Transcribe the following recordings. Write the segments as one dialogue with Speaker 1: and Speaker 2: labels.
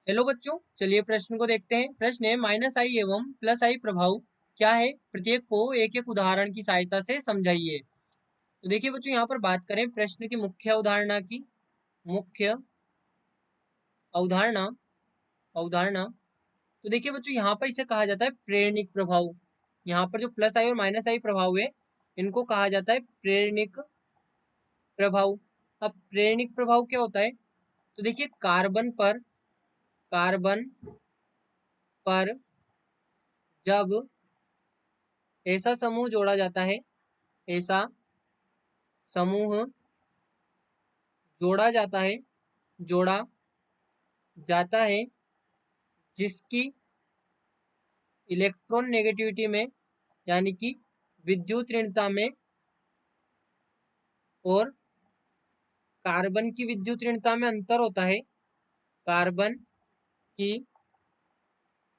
Speaker 1: Hello बच्चों, चलिए प्रश्न को देखते हैं। प्रश्न है माइनस आई एवं प्लस आई प्रभाव क्या है, प्रत्येक को एक एक उदाहरण की सहायता से समझाइए। तो देखिए बच्चों, यहाँ पर बात करें प्रश्न की मुख्य अवधारणा की, मुख्य अवधारणा अवधारणा तो देखिए बच्चों, यहाँ पर इसे कहा जाता है प्रेरणिक प्रभाव। यहाँ पर जो प्लस आई और माइनस आई प्रभाव है, इनको कहा जाता है प्रेरणिक प्रभाव। अब प्रेरणिक प्रभाव क्या होता है? तो देखिए, कार्बन पर जब ऐसा समूह जोड़ा जाता है, ऐसा समूह जोड़ा जाता है जोड़ा जाता है जिसकी इलेक्ट्रॉन नेगेटिविटी में, यानी कि विद्युत ऋणता में, और कार्बन की विद्युत ऋणता में अंतर होता है। कार्बन की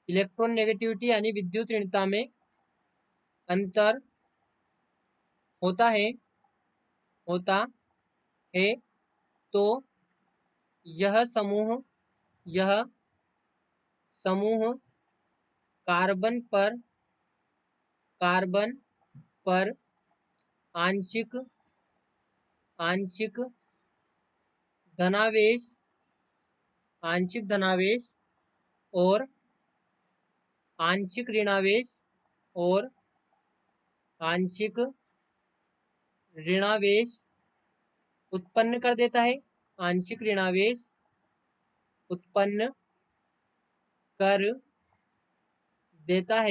Speaker 1: इलेक्ट्रॉन नेगेटिविटी यानी विद्युत ऋणता में अंतर होता है तो यह समूह कार्बन पर आंशिक धनावेश और आंशिक ऋणावेश उत्पन्न कर देता है। आंशिक ऋणावेश उत्पन्न कर देता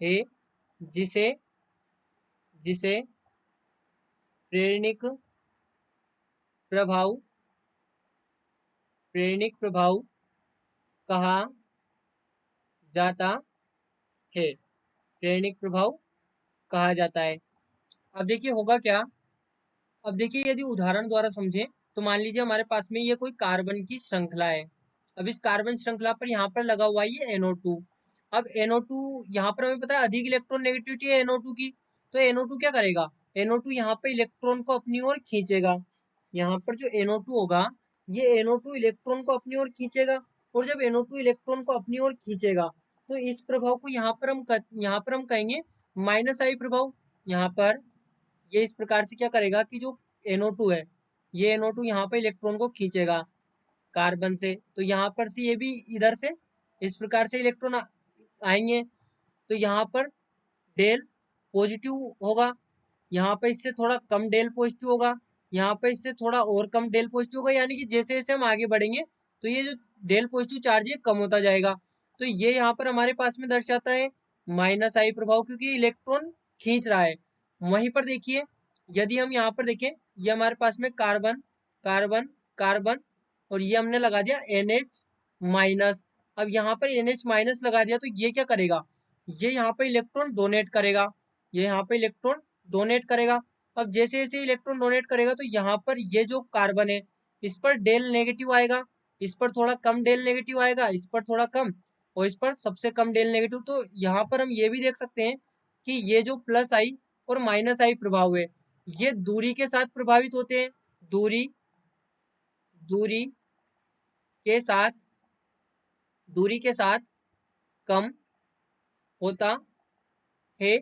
Speaker 1: है जिसे प्रेरणिक प्रभाव कहा जाता है। प्रेरणिक प्रभाव कहा जाता है। अब देखिए होगा क्या। अब देखिए, यदि उदाहरण द्वारा समझे तो मान लीजिए हमारे पास में ये कोई कार्बन की श्रृंखला है। अब इस कार्बन श्रृंखला पर यहाँ पर लगा हुआ है ये NO2। अब NO2 यहाँ पर हमें पता है अधिक इलेक्ट्रॉन नेगेटिविटी है NO2 की, तो NO2 क्या करेगा? NO2 यहाँ पर इलेक्ट्रॉन को अपनी ओर खींचेगा। यहाँ पर जो NO2 होगा, ये NO2 इलेक्ट्रॉन को अपनी ओर खींचेगा, और जब NO2 इलेक्ट्रॉन को अपनी ओर खींचेगा तो इस प्रभाव को यहाँ पर हम कहेंगे माइनस आई प्रभाव। यहाँ पर ये इस प्रकार से क्या करेगा कि जो NO2 है, ये NO2 यहाँ पर इलेक्ट्रॉन को खींचेगा कार्बन से, तो यहाँ पर से ये भी इधर से इस प्रकार से इलेक्ट्रॉन आएंगे, तो यहाँ पर डेल पॉजिटिव होगा, यहाँ पर इससे थोड़ा कम डेल पॉजिटिव होगा, यहाँ पर इससे थोड़ा और कम डेल पॉजिटिव होगा, यानी कि जैसे जैसे हम आगे बढ़ेंगे तो ये जो डेल पॉजिटिव चार्ज है कम होता जाएगा। तो ये यहाँ पर हमारे पास में दर्शाता है माइनस आई प्रभाव, क्योंकि इलेक्ट्रॉन खींच रहा है। वहीं पर देखिए, यदि हम यहाँ पर देखें, ये हमारे पास में कार्बन कार्बन कार्बन और ये हमने लगा दिया NH माइनस। अब यहाँ पर NH माइनस लगा दिया तो ये क्या करेगा? ये यहाँ पर इलेक्ट्रॉन डोनेट करेगा, ये यहाँ पर इलेक्ट्रॉन डोनेट करेगा। अब जैसे जैसे इलेक्ट्रॉन डोनेट करेगा तो यहाँ पर ये जो कार्बन है, इस पर डेल नेगेटिव आएगा, इस पर थोड़ा कम डेल नेगेटिव आएगा, इस पर थोड़ा कम, और इस पर सबसे कम डेल नेगेटिव। तो यहाँ पर हम ये भी देख सकते हैं कि ये जो प्लस आई और माइनस आई प्रभाव है, ये दूरी के साथ प्रभावित होते हैं। दूरी के साथ कम होता है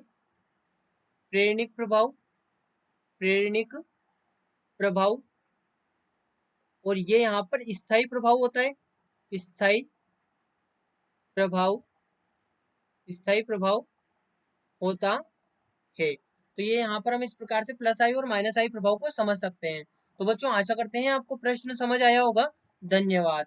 Speaker 1: प्रेरणिक प्रभाव, और ये यहाँ पर स्थायी प्रभाव होता है। स्थायी प्रभाव होता है। तो ये यहाँ पर हम इस प्रकार से प्लस आई और माइनस आई प्रभाव को समझ सकते हैं। तो बच्चों, आशा करते हैं आपको प्रश्न समझ आया होगा। धन्यवाद।